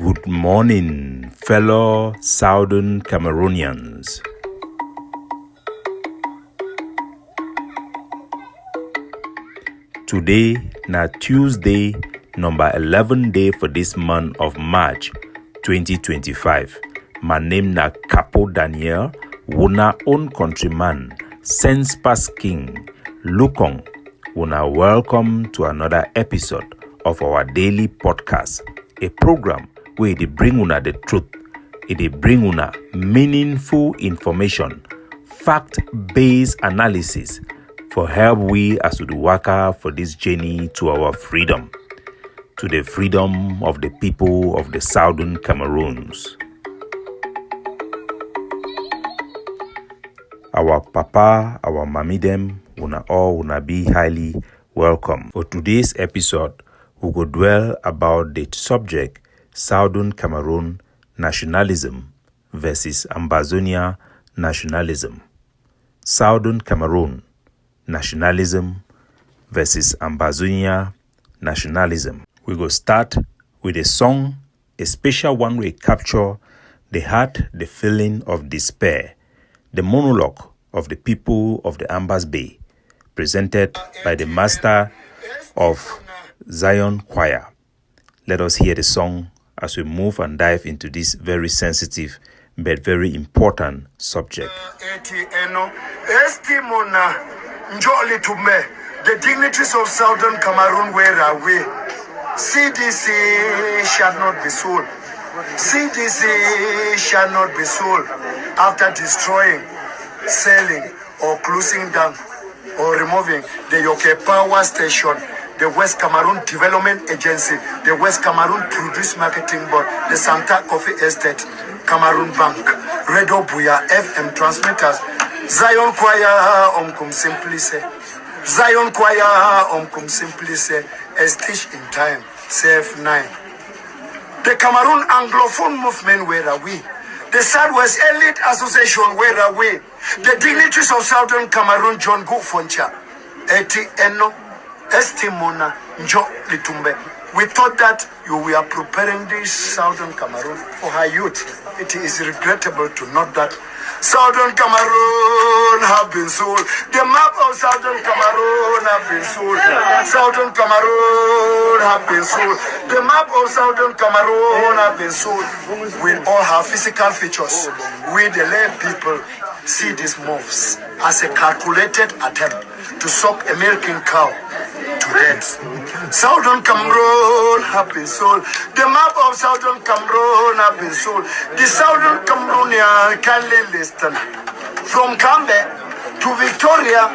Good morning, fellow Southern Cameroonians. Today na Tuesday, number 11 day for this month of March 2025. My name na Capo Daniel, una own countryman, sense pass king, Lukong. Una welcome to another episode of our daily podcast, a program where they bring una the truth, they bring una meaningful information, fact-based analysis for help we as to the worker for this journey to our freedom, to the freedom of the people of the Southern Cameroons. Our papa, our mommy them, una be highly welcome. For today's episode, we will dwell about the subject Southern Cameroon nationalism versus Ambazonia nationalism. Southern Cameroon nationalism versus Ambazonia nationalism. We will start with a song, a special one we capture the heart, the feeling of despair, the monologue of the people of the Ambas Bay, presented by the master of Zion Choir. Let us hear the song as we move and dive into this very sensitive but very important subject. The dignitaries of Southern Cameroon, where are we? CDC shall not be sold. CDC shall not be sold after destroying, selling, or closing down or removing the Yoke Power Station, the West Cameroon Development Agency, the West Cameroon Produce Marketing Board, the Santa Coffee Estate, Cameroon Bank, Radio Buya, FM transmitters, Zion Choir, Omkum simply say, Zion Choir, Omkum simply say, a stitch in time, save 9. The Cameroon Anglophone movement, where are we? The Southwest Elite Association, where are we? The dignitaries of Southern Cameroon, John Gufoncha, Eti Eno, Estimona, Njo Litumbe. We thought that you were preparing this Southern Cameroon for her youth. It is regrettable to note that Southern Cameroon have been sold. The map of Southern Cameroon have been sold. Southern Cameroon have been sold. The map of Southern Cameroon have been sold. We all have physical features. We the lay people see these moves as a calculated attempt to suck a milking cow to death. Southern Cameroon have been sold. The map of Southern Cameroon have been sold. The Southern Cameroonian can listen from Kambe to Victoria,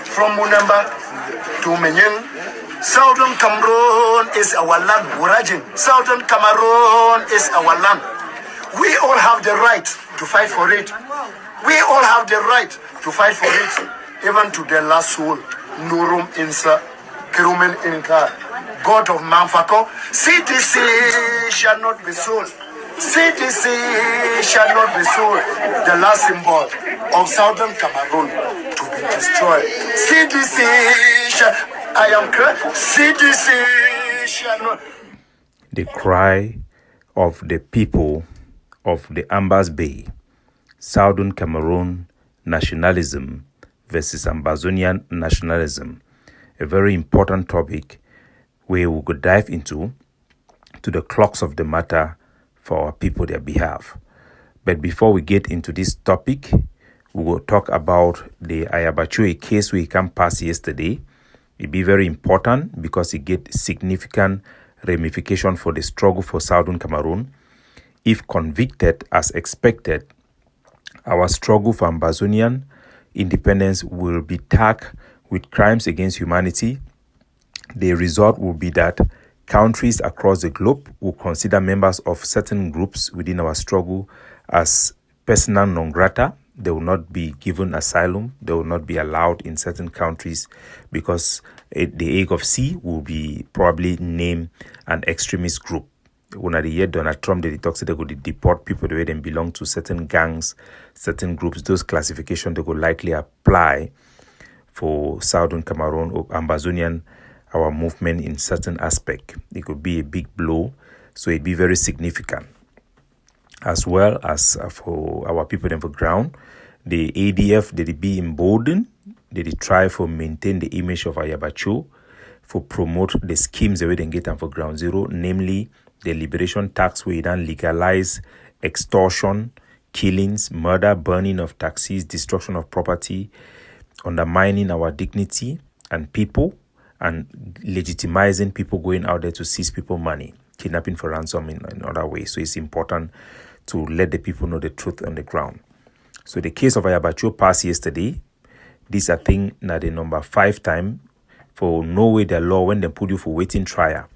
from Munamba to Menyeng. Southern Cameroon is our land. Wurajin. Southern Cameroon is our land. We all have the right to fight for it. We all have the right to fight for it, even to the last soul. Nurum Insa, Kirumen Inka, God of Manfako. CDC shall not be sold. CDC shall not be sold. The last symbol of Southern Cameroon to be destroyed. CDC shall, I am correct. CDC shall not. The cry of the people of the Ambas Bay, Southern Cameroon nationalism versus Ambazonian nationalism, a very important topic where we could dive into to the crux of the matter for our people, their behalf. But before we get into this topic, we will talk about the Ayaba case we can pass yesterday. It be very important because it get significant ramification for the struggle for Southern Cameroon. If convicted as expected, our struggle for Ambazonian independence will be tagged with crimes against humanity. The result will be that countries across the globe will consider members of certain groups within our struggle as persona non grata. They will not be given asylum. They will not be allowed in certain countries because the Hague of C will be probably named an extremist group. When I hear Donald Trump, they talk, they could deport people the way they belong to certain gangs, certain groups. Those classifications they could likely apply for Southern Cameroon or Ambazonian, our movement in certain aspect. It could be a big blow So it be very significant. As well as for our people in the ground, the ADF did be emboldened, they did try for maintain the image of Ayaba Cho, for promote the schemes that we then get them for ground zero, namely the liberation tax where then legalize extortion, killings, murder, burning of taxis, destruction of property, undermining our dignity and people, and legitimizing people going out there to seize people money, kidnapping for ransom in other ways. So it's important to let the people know the truth on the ground. So the case of Ayaba Cho passed yesterday. This, I think, now the number 5 time for Norway, the law, when they put you for waiting trial.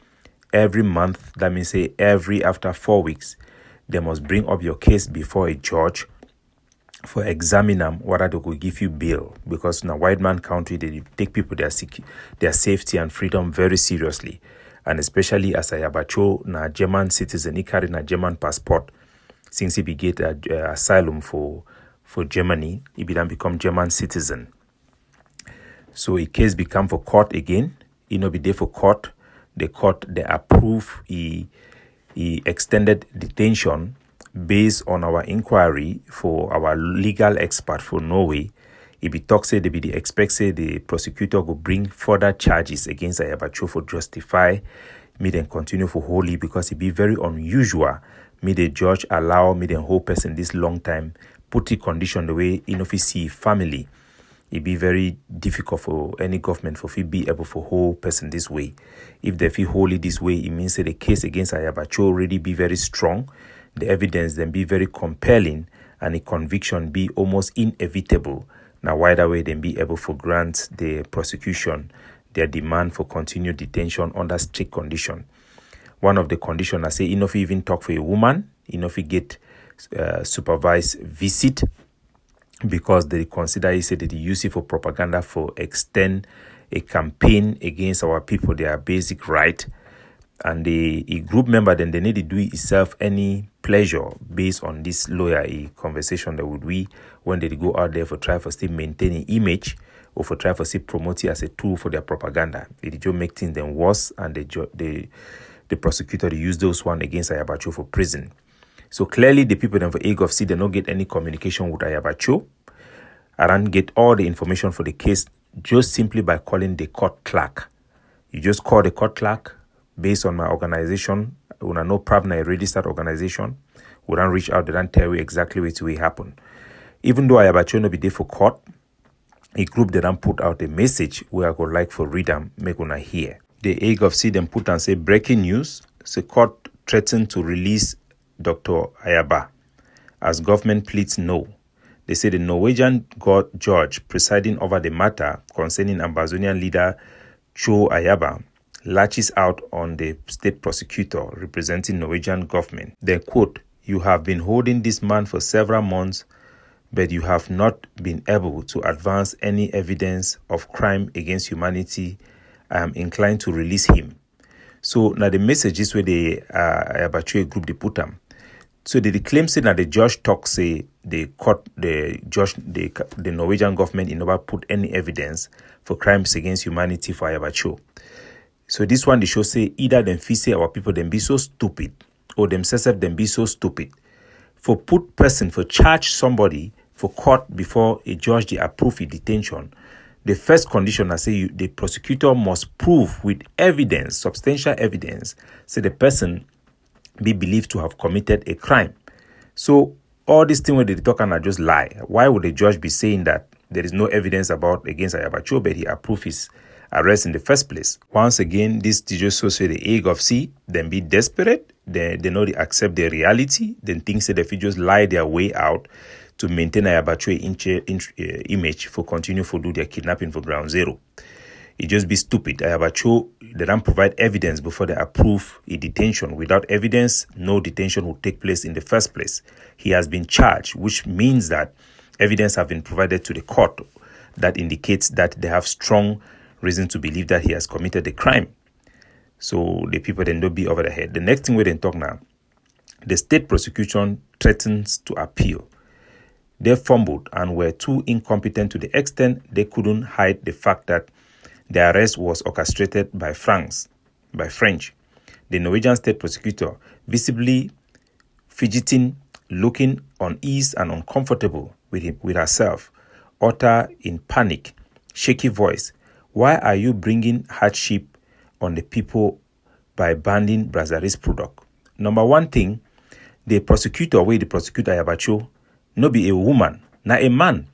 Every month, that means say after 4 weeks, they must bring up your case before a judge for examine them whether they could give you bail. Because in a white man country, they take people their safety and freedom very seriously. And especially as Ayaba Cho, na German citizen, he carried a German passport. Since he get asylum for Germany, he become German citizen. So a case become for court again. He no be there for court. The court they approve he extended detention based on our inquiry for our legal expert for Norway. He be talk say they be the expect say the prosecutor will bring further charges against Ayaba Cho for justify me then continue for holy, because it be very unusual. Me the judge allow me the whole person this long time put the condition the way in see family. It be very difficult for any government for be able to hold person this way. If they feel holy this way, it means that the case against Ayaba Cho already be very strong, the evidence then be very compelling, and the conviction be almost inevitable. Now, wider way then be able to grant the prosecution their demand for continued detention under strict condition. One of the conditions I say, enough even talk for a woman, enough get supervised visit, because they consider it said that they use it for propaganda for extend a campaign against our people, their basic right. And a group member then they need to do itself any pleasure based on this lawyer a conversation that would we when they go out there for try for still maintaining image or for try for still promote it as a tool for their propaganda. It just make things then worse, and the prosecutor use those one against Ayaba Cho for prison. So clearly the people in the Hague of C, they don't get any communication with Ayaba Cho. I don't get all the information for the case just simply by calling the court clerk. You just call the court clerk based on my organization. When I know probably a registered organization, we don't reach out, they don't tell you exactly what will happen. Even though Ayaba Cho no be there for court, a group they don't put out a message where I would like for read them, make una hear. The Hague of C then put and say breaking news, the court threatened to release Dr. Ayaba as government pleads no. They say the Norwegian judge presiding over the matter concerning Ambazonian leader Cho Ayaba latches out on the state prosecutor representing Norwegian government. They quote, "You have been holding this man for several months, but you have not been able to advance any evidence of crime against humanity. I am inclined to release him." So now the message is where the Ayaba Cho group they put them. So they claim say that the judge talk say the Norwegian government in never put any evidence for crimes against humanity for Ayaba Cho. So this one they show say either them feel say our people them be so stupid, or themselves them be so stupid for put person for charge somebody for court before a judge they approve a detention. The first condition I say the prosecutor must prove with evidence, substantial evidence, say the person be believed to have committed a crime. So all these things where they talk and are just lie. Why would the judge be saying that there is no evidence about against Ayaba Cho, but he approved his arrest in the first place? Once again, this just shows the Hague of C, then be desperate, they know they accept their reality, then think that if you just lie their way out to maintain Ayaba Cho image for continue for do their kidnapping for ground zero. It just be stupid. Ayaba Cho, they don't provide evidence before they approve a detention. Without evidence, no detention will take place in the first place. He has been charged, which means that evidence have been provided to the court that indicates that they have strong reason to believe that he has committed a crime. So the people then don't be over the head. The next thing we then talk now, the state prosecution threatens to appeal. They fumbled and were too incompetent to the extent they couldn't hide the fact that the arrest was orchestrated by French. The Norwegian state prosecutor, visibly fidgeting, looking uneasy and uncomfortable with herself, uttered in panic, shaky voice, "Why are you bringing hardship on the people by banning Brazzaville's product?" Number one thing, the prosecutor, the prosecutor Ayaba, no be a woman, not a man.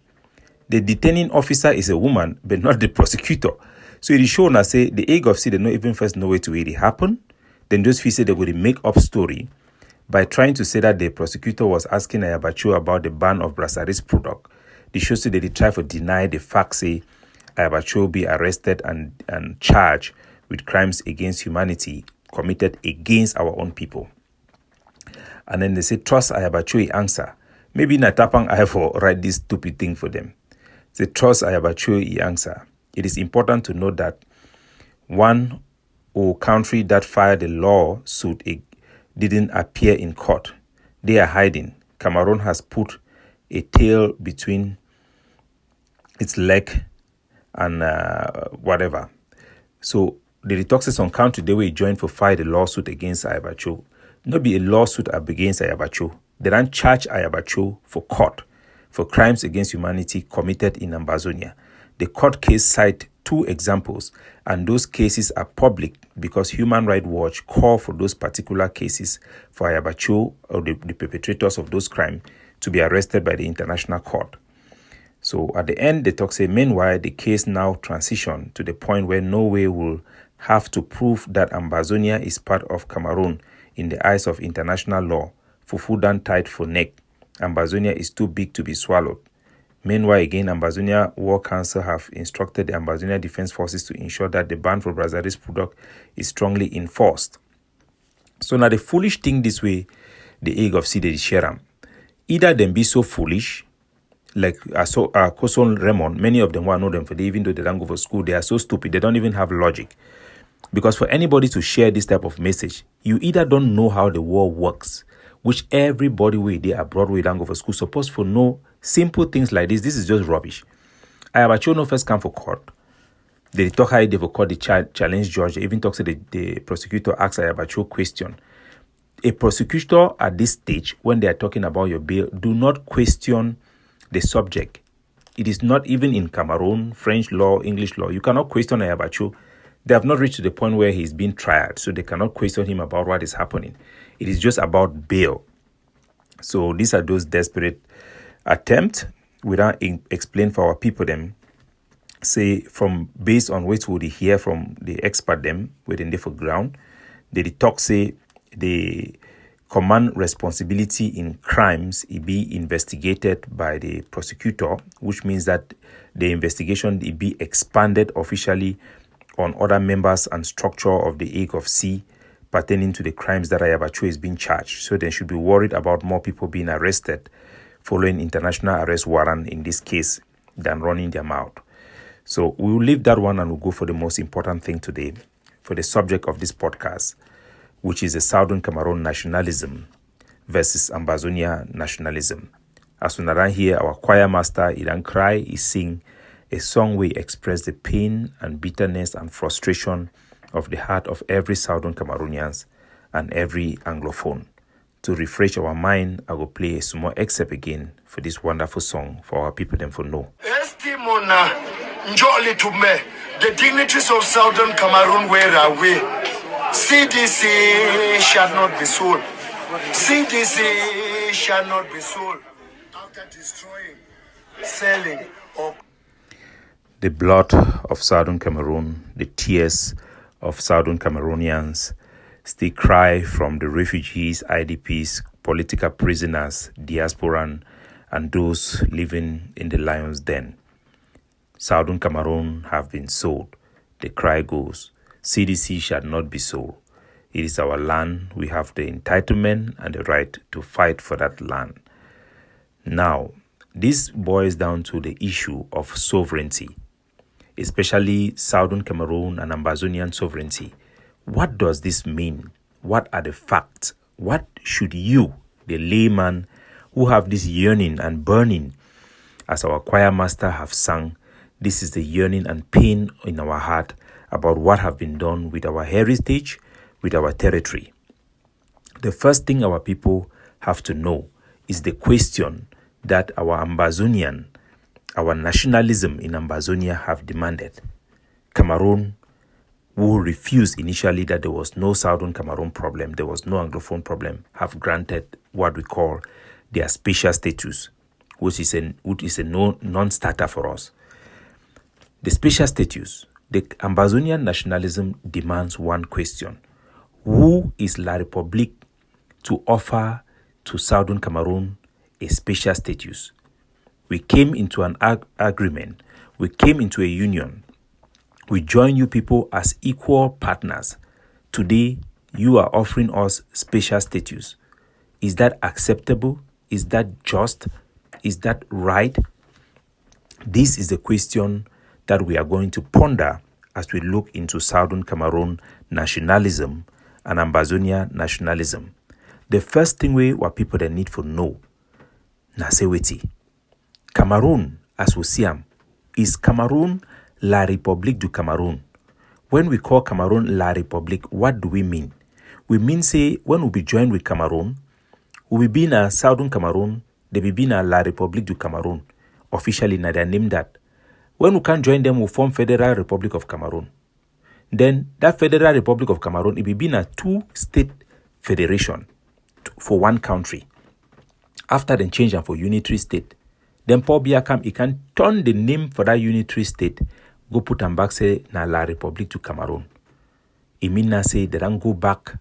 The detaining officer is a woman, but not the prosecutor. So it is shown as say the egg of see they not even first know where to really happen. Then those feel say they would make up story by trying to say that the prosecutor was asking Ayaba about the ban of Brazzaville's product. They show say that they try to deny the fact say Ayaba be arrested and charged with crimes against humanity committed against our own people. And then they say, trust Ayaba answer. Maybe Natapang I have to write this stupid thing for them. They trust Ayaba answer. It is important to note that one country that filed a lawsuit didn't appear in court. They are hiding. Cameroon has put a tail between its leg and whatever. So the detoxes on country, they were joined for file a lawsuit against Ayaba. Not be a lawsuit against Ayaba. They don't charge Ayaba for court for crimes against humanity committed in Ambazonia. The court case cite 2 examples, and those cases are public because Human Rights Watch call for those particular cases for Ayaba or the perpetrators of those crimes to be arrested by the international court. So at the end, the talk say, meanwhile, the case now transition to the point where Norway will have to prove that Ambazonia is part of Cameroon in the eyes of international law. Fufudan tied for neck. Ambazonia is too big to be swallowed. Meanwhile, again, Ambazonia War Council have instructed the Ambazonia Defense Forces to ensure that the ban for Brazzaville's product is strongly enforced. So now the foolish thing this way, the egg of seed they share them. Either them be so foolish, like Koson Raymond, many of them who know them for even though they don't go for school, they are so stupid, they don't even have logic. Because for anybody to share this type of message, you either don't know how the war works, which everybody way they abroad we don't go for school supposed to know simple things like this. This is just rubbish. Ayaba no first come for court. They talk how they for court the challenge judge. They even talk to the prosecutor asks Ayaba question. A prosecutor at this stage, when they are talking about your bail, do not question the subject. It is not even in Cameroon, French law, English law. You cannot question Ayaba. They have not reached to the point where he's been tried, so they cannot question him about what is happening. It is just about bail. So these are those desperate attempts without explain for our people them. Say from based on which would hear from the expert them within the ground. They talk say the command responsibility in crimes be investigated by the prosecutor, which means that the investigation be expanded officially on other members and structure of the egg of C pertaining to the crimes that Ayaba is being charged. So they should be worried about more people being arrested following international arrest warrant in this case than running their mouth. So we will leave that one and we'll go for the most important thing today, for the subject of this podcast, which is the Southern Cameroon nationalism versus Ambazonia nationalism. As soon as I hear our choir master, Idan Cry, is sing a song where he express the pain and bitterness and frustration of the heart of every Southern Cameroonians and every Anglophone. To refresh our mind, I will play a small excerpt again for this wonderful song for our people them for know. Estimona, njoli to me, the dignitaries of Southern Cameroon were away. CDC shall not be sold. CDC shall not be sold. After destroying, selling, or the blood of Southern Cameroon, the tears of Southern Cameroonians still cry from the refugees, IDPs, political prisoners, diaspora, and those living in the lion's den. Southern Cameroon have been sold. The cry goes, CDC shall not be sold. It is our land. We have the entitlement and the right to fight for that land. Now, this boils down to the issue of sovereignty, especially Southern Cameroon and Ambazonian sovereignty. What does this mean? What are the facts? What should you, the layman, who have this yearning and burning, as our choir master have sung, this is the yearning and pain in our heart about what have been done with our heritage, with our territory. The first thing our people have to know is the question that our Ambazonian, our nationalism in Ambazonia have demanded. Cameroon, who refused initially that there was no Southern Cameroon problem, there was no Anglophone problem, have granted what we call their special status, which is a non-starter for us. The special status, the Ambazonia nationalism demands one question. Who is La République to offer to Southern Cameroon a special status? We came into an agreement. We came into a union. We join you people as equal partners. Today, you are offering us special status. Is that acceptable? Is that just? Is that right? This is the question that we are going to ponder as we look into Southern Cameroon nationalism and Ambazonia nationalism. The first thing what people they need to know, na say wetin. Cameroon, as we see am, is Cameroon La République du Cameroon. When we call Cameroon La République, what do we mean? We mean say when we be joined with Cameroon, we be in a Southern Cameroon, they be in a La République du Cameroon. Officially, na their name that. When we can join them, we form Federal Republic of Cameroon. Then that Federal Republic of Cameroon, it be in a two-state federation for one country. After they change them for unitary state, then Paul Biakam, he can turn the name for that unitary state, go put them back, say, na La République du Cameroon. It mean na say they don't go back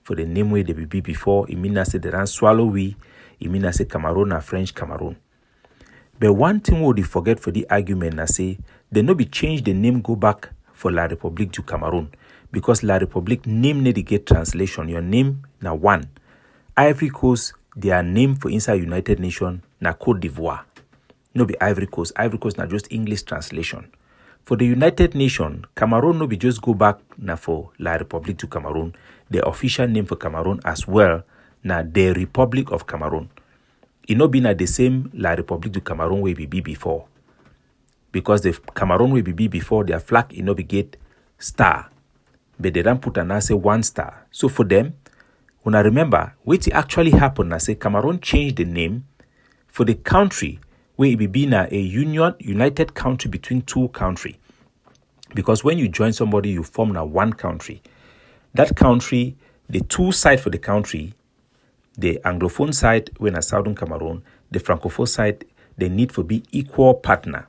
for the name way they be before. It mean na say they don't swallow we. It mean na say Cameroon na French Cameroon. But one thing we forget for the argument na say they no be change the name go back for La République du Cameroon because La République name need to get translation. Your name na one. Ivory Coast, their name for inside United Nations na Côte d'Ivoire. No be Ivory Coast. Ivory Coast na just English translation. For the United Nations, Cameroon no be just go back na for La République du Cameroon. The official name for Cameroon as well na the Republic of Cameroon. It no be na the same La République du Cameroon way be before. Because the Cameroon way be before, their flag it no be get star. But they don't put an answer one star. So for them, when I remember, what actually happened, I say Cameroon changed the name for the country where it be na a united country between two countries. Because when you join somebody, you form na one country. That country, the two sides for the country, the Anglophone side, when a Southern Cameroon, the Francophone side, they need to be equal partner.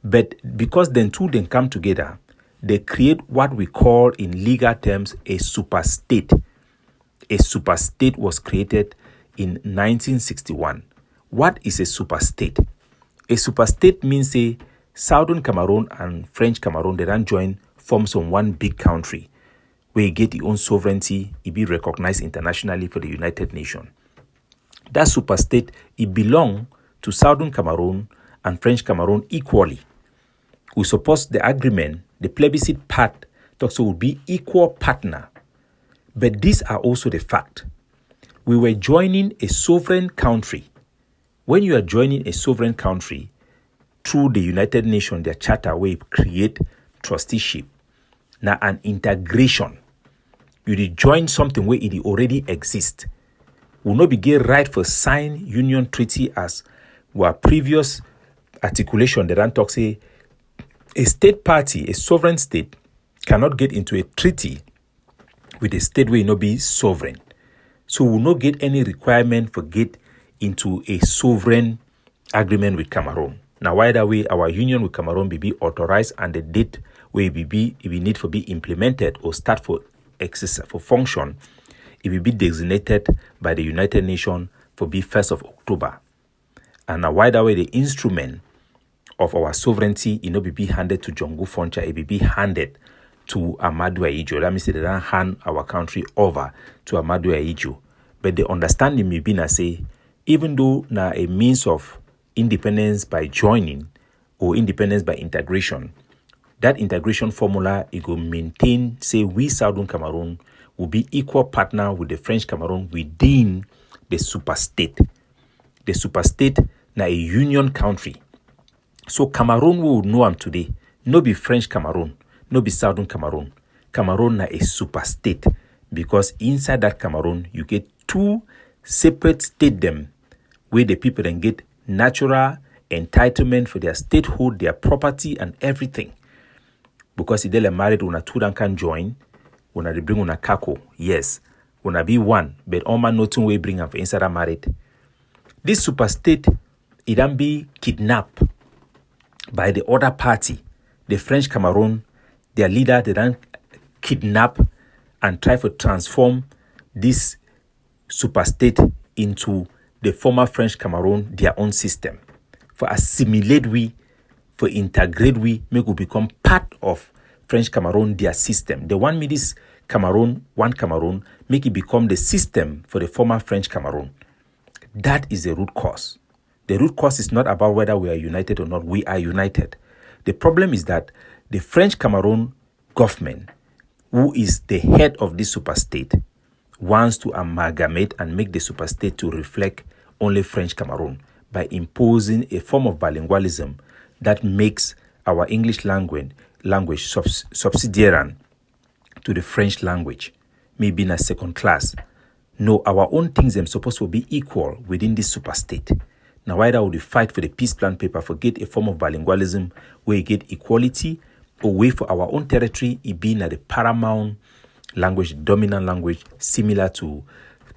But because then two then come together, they create what we call in legal terms a superstate. A superstate was created in 1961. What is a superstate? A superstate means a Southern Cameroon and French Cameroon, they don't join, form some one big country where you get your own sovereignty, it be recognized internationally for the United Nations. That superstate, it belong to Southern Cameroon and French Cameroon equally. We suppose the agreement, the plebiscite part, talks will be equal partner. But these are also the fact. We were joining a sovereign country. When you are joining a sovereign country through the United Nations, their charter, where it create trusteeship, now an integration. You join something where it already exists. Will not be get right for sign union treaty as our previous articulation. The talk say a state party, a sovereign state, cannot get into a treaty with a state where it not be sovereign. So we will not get any requirement for get into a sovereign agreement with Cameroon. Now, why that way our union with Cameroon be authorized and the date where it be need for be implemented or start for exercise for function, it will be designated by the United Nations for be 1st of October. And now why that way the instrument of our sovereignty it not be handed to Jongu Foncha, it be handed to Amadou Ahidjo. That means they don't hand our country over to Amadou Ahidjo. But the understanding may be na say, even though na a means of independence by joining or independence by integration, that integration formula it will maintain, say we Southern Cameroon will be equal partner with the French Cameroon within the superstate. The superstate na a union country. So Cameroon we would know am today, no be French Cameroon, no be Southern Cameroon. Cameroon na a superstate. because inside that Cameroon, you get two separate states where the people then get natural entitlement for their statehood, their property, and everything. Because if they're married, una two can join, una they bring una kako, yes, una be one, but all man nothing way bring them for inside a married. This super state, it can be kidnapped by the other party, the French Cameroon. Their leader, they then kidnap and try to transform this super state into the former French Cameroon, their own system. For assimilate we, for integrate we, make we become part of French Cameroon, their system. They want me this Cameroon, one Cameroon, make it become the system for the former French Cameroon. That is the root cause. The root cause is not about whether we are united or not. We are united. The problem is that the French Cameroon government, who is the head of this super state, wants to amalgamate and make the super state to reflect only French Cameroon by imposing a form of bilingualism that makes our English language subsidiary to the French language, maybe in a second class. No, our own things are supposed to be equal within this super state. Now, why would we fight for the peace plan paper, forget a form of bilingualism where you get equality, or wait for our own territory, it being the paramount language, dominant language, similar to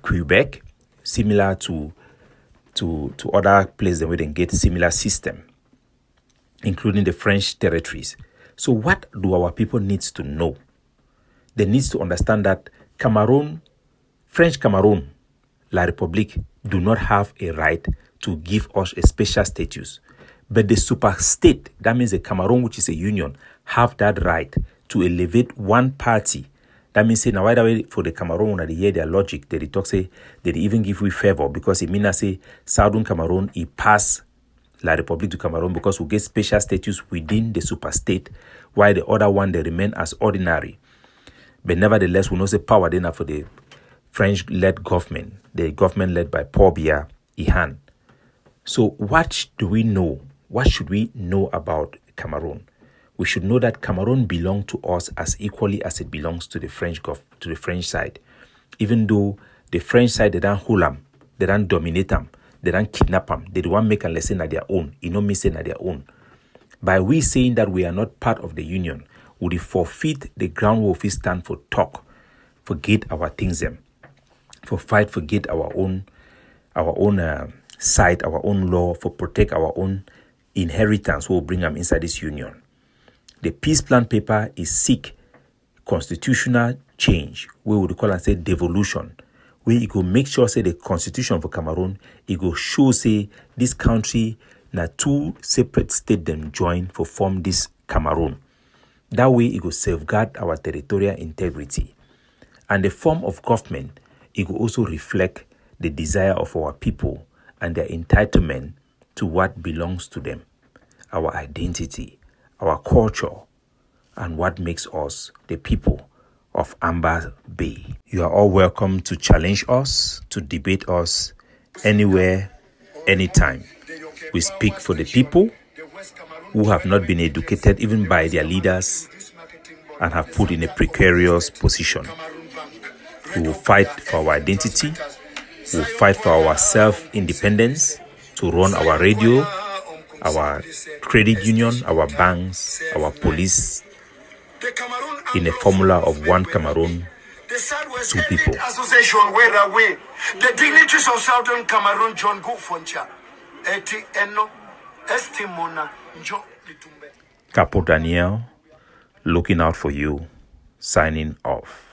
Quebec, similar to other places where they get similar system, including the French territories. So what do our people need to know? They need to understand that Cameroon, French Cameroon, La République, do not have a right to give us a special status. But the super state, that means the Cameroon, which is a union, have that right to elevate one party. That means say now right away for the Cameroon, when they hear their logic, they talk say they even give we favor because it means say Southern Cameroon it pass La République du Cameroon because we get special status within the super state, while the other one they remain as ordinary. But nevertheless, we know say power then for the French-led government, the government led by Paul Biya Ihan. So what do we know? What should we know about Cameroon? We should know that Cameroon belongs to us as equally as it belongs to the French side. Even though the French side, they don't hold them, they don't dominate them, they don't kidnap them, they don't make a lesson at their own, you know, missing at their own. By we saying that we are not part of the union, we forfeit the ground where we stand for talk, forget our things them, for fight, forget our own side, our own law, for protect our own inheritance, will bring them inside this union. The peace plan paper is seek constitutional change, we would call and say devolution, where it go make sure say the constitution for Cameroon, it go show say this country na two separate states them join for form this Cameroon. That way it go safeguard our territorial integrity. And the form of government, it will also reflect the desire of our people and their entitlement to what belongs to them, our identity, our culture, and what makes us the people of Ambaz Bay. You are all welcome to challenge us, to debate us anywhere, anytime. We speak for the people who have not been educated even by their leaders and have put in a precarious position. We will fight for our identity. We will fight for our self-independence to run our radio, our credit union, our banks, our police in a formula of one Cameroon, two people. Association where away the dignitaries of Southern Cameroon John Go Foncha eti eno estimona njo litumbe. Capo Daniel, looking out for you, signing off.